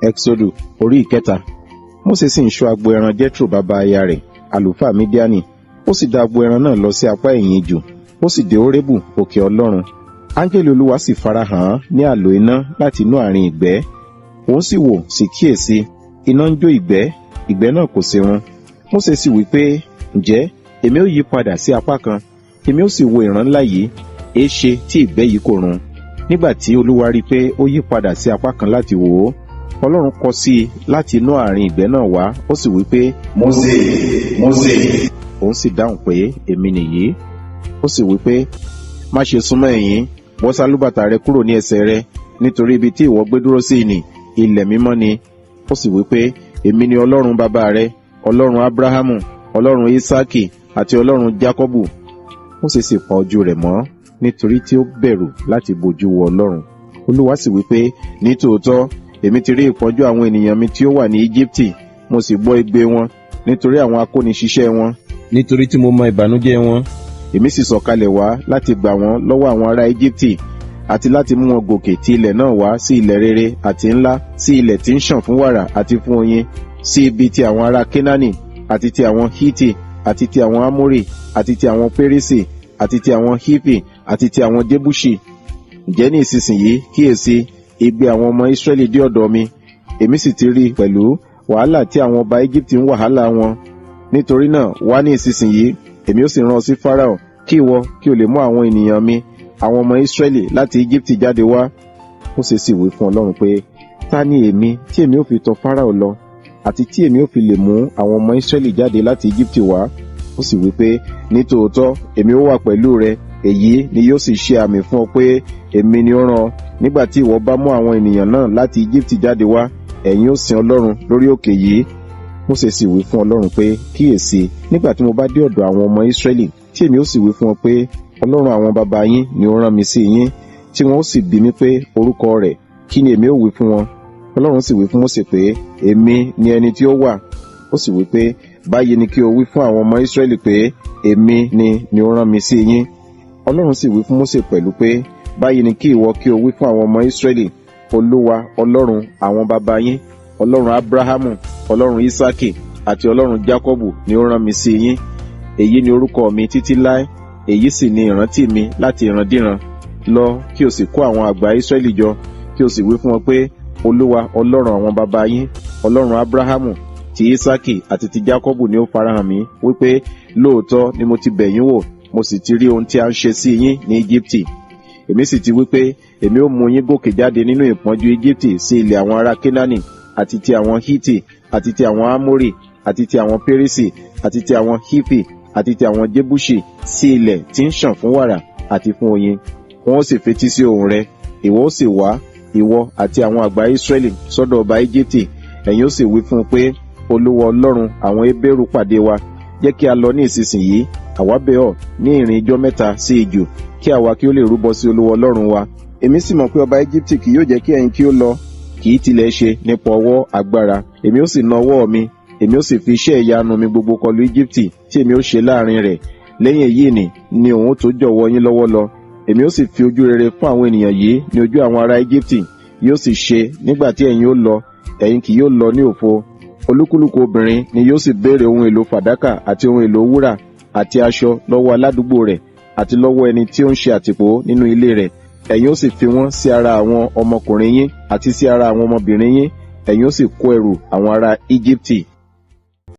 Ẹ́kísódù orí ìkẹta. Mósè sì ń ṣọ́ agbo ẹran Jethro bàbá aya rẹ̀, àlùfáà Mídíánì. Ó sì dá agbo ẹran náà lọ sí apá ẹ̀yìn ijù. Ó sì dé Hórébù, òkè Ọlọ́run. Áńgẹ́lì Olúwa sì farahàn án ní àlò iná láti inú àárín ìgbẹ́. Òun sì wò, sì kíyèsí, iná ń jó ìgbẹ́, ìgbẹ́ náà kò sí run. Mósè sì wí pé, ǹjẹ́ èmi ó yí padà sí apá kan, èmi ó sì wo ìran ńlá yìí, èéṣe tí ìgbẹ́ yìí kò run? Nígbà tí Olúwa rí pé ó yí padà sí apá kan láti wò ó, Ọlọ́run kọ sí i láti inú àárín ìgbẹ́ náà wá, ó sì wí pé, Mósè, Mósè. Òun sì dáhùn pé, èmi nìyí. Ó sì wí pé, má ṣe súnmọ́ ẹ̀yìn, bọ́ sálúbàtà rẹ kúrò ní ẹsẹ̀ rẹ, nítorí ibi tí ìwọ gbé dúró sí ni, ilẹ̀ mímọ́ ni. Ó sì wí pé, èmi ni Ọlọ́run bàbá rẹ, Ọlọ́run Ábúráhámù, Ọlọ́run Ísákì, àti Ọlọ́run Jákọ́bù. Mósè sì pa ojú rẹ̀ mọ́, nítorí tí ó bẹ̀rù láti bojú wo Ọlọ́run. Olúwa sì wí pé, ní tòótọ́, èmi ti rí ìpọ́njú àwọn ènìyàn mi tí ó wà ní Íjíbítì, mo sì gbọ́ igbe wọn, nítorí àwọn akóniṣiṣẹ́ wọn, nítorí tí mo mọ ìbànújẹ́ wọn. Èmi sì sọ̀kalẹ̀ wá láti gbà wọ́n lọ́wọ́ àwọn ará Íjíbítì, àti láti mú wọn gòkè ti ilẹ̀ náà wá sí ilẹ̀ rere àti ńlá, sí ilẹ̀ tí ń ṣàn fún wàrà àti fún oyin, sí ibi ti àwọn ará Kénáánì, àti ti àwọn Hítì, àti ti àwọn Ámórì, àti ti àwọn Pérísì, àti ti àwọn Hífì, àti ti àwọn Jébúṣì. Ǹjẹ́ ní ìsinsìnyí kíyèsí, igbe àwọn ọmọ Ísírẹ́lì dé ọ̀dọ̀ mi, èmi sì ti rí pẹ̀lú wàhálà tí àwọn ọba Íjíbítì ń wàhálà wọn. Nítorí náà wá ní ìsinsìnyí, èmi ó sì rán ọ sí Fáráò, kí ìwọ kí o lè mú àwọn ènìyàn mi, àwọn ọmọ Ísírẹ́lì láti Íjíbítì jáde wá. Mósè sì wí fún Ọlọ́run pé, ta ni èmi tí èmi ó fi tọ̀ Fáráò lọ, àti tí èmi ó fi lè mú àwọn ọmọ Ísírẹ́lì jáde láti Íjíbítì wá? Ó sì wí pé, ní tòótọ́ èmi ó wà pẹ̀lú rẹ, èyí ni yóò sì ṣe àmì fún ọ pé èmi ni ó rán ọ. Nígbà tí ìwọ bá mú àwọn ènìyàn náà láti Íjíbítì jáde wá, ẹ̀yin ó sin Ọlọ́run lórí òkè yìí. Mósè sì wí fún Ọlọ́run pé, kíyèsí, nígbà tí mo bá dé ọ̀dọ̀ àwọn ọmọ Ísírẹ́lì, tí èmi ó sì wí fún ọ pé, Ọlọ́run àwọn baba yín ni ó rán mi sí yín, tí wọn ó sì bi mí pé orúkọ rẹ̀, kí ni èmi ó wí fún wọn? Ọlọ́run sì wí fún Mósè pé, èmi ni ẹni tí ó wà. Ó sì wí pé, báyìí ni kí o wí fún àwọn ọmọ Ísírẹ́lì pé, èmi ni ó rán mi sí yín. Ọlọ́run sì wí fún Mósè pẹ̀lú pé, báyìí ni kí ìwọ kí o wí fún àwọn ọmọ Ísírẹ́lì, Olúwa Ọlọ́run àwọn baba yín, Ọlọ́run Ábúráhámù, Ọlọ́run Ísákì, àti Ọlọ́run Jákọ́bù ni ó rán mi sí yín. Èyí ni orúkọ mi títí láé, èyí sì ni ìrántí mi láti ìrandíran. Lọ kí o sì kó àwọn àgbà Ísírẹ́lì jọ, kí o sì wí fún wọn pé, Olúwa Ọlọ́run àwọn baba yín, Ọlọ́run Ábúráhámù, ti Ísákì àti ti Jákọ́bù ni ó farahàn mí, wípé lóòótọ́ ni mo ti bẹ̀ yín wò, mo sì ti rí ohun tí a ń ṣe sí yín ní Íjíbítì. Èmi sì ti wípé èmi ó mú yín gòkè jáde nínú ìpọ́njú Íjíbítì sí ilẹ̀ àwọn ará Kénáánì, àti ti àwọn Hítì, àti ti àwọn Ámórì, àti ti àwọn Pérísì, àti ti àwọn Hífì, àti ti àwọn Jébúṣì, sí ilẹ̀ tí ń ṣàn fún wàrà àti fún oyin. Wọn ó sì fetí sí ohùn rẹ, ìwọ ó sì wá, ìwọ àti àwọn àgbà Ísírẹ́lì sọ́dọ̀ ọba Íjíbítì. Ẹ̀yin ó sì wí fún un pé, Olúwa Ọlọ́run àwọn Hébérù pàdé wa, jẹ́ kí a lọ ní ìsinsìnyí, àwa bẹ̀ ọ́ ní ìrìn ijọ́ 3 sí ijù, kí àwa kí ó lè rúbọ sí Olúwa Ọlọ́run wa. Èmi sì mọ̀ pé ọba Íjíbítì kì yóò jẹ́ kí ẹ̀yin kí ó lọ, kì í tilẹ̀ ṣe nípa ọwọ́ agbára. Èmi ó sì na ọwọ́ mi, èmi ó sì fi iṣẹ́ ìyanu mi gbogbo kọlù Íjíbítì tí èmi ó ṣe láàrin rẹ̀. Lẹ́yìn èyí ni òun tó jọ̀wọ́ yín lọ́wọ́ lọ. Èmi ó sì fi ojú rere fún àwọn ènìyàn yìí ní ojú àwọn ará Íjíbítì. Yóò sì ṣe, nígbà tí ẹ̀yin ó lọ, ẹ̀yin kì yóò lọ ní òfo. Olúkúlùkù obìnrin ni yóò sì béèrè ohun èlò fàdákà àti ohun èlò wúrà àti aṣọ lọ́wọ́ aládùúgbò rẹ̀, àti lọ́wọ́ ẹni tí ó ń ṣe àtìpó nínú ilé rẹ̀. Ẹ̀yin ó sì fi wọ́n sí ara àwọn ọmọkùnrin yín àti sí ara àwọn ọmọbìnrin yín. Ẹ̀yin ó sì kó ẹrù àwọn ará Íjíbítì.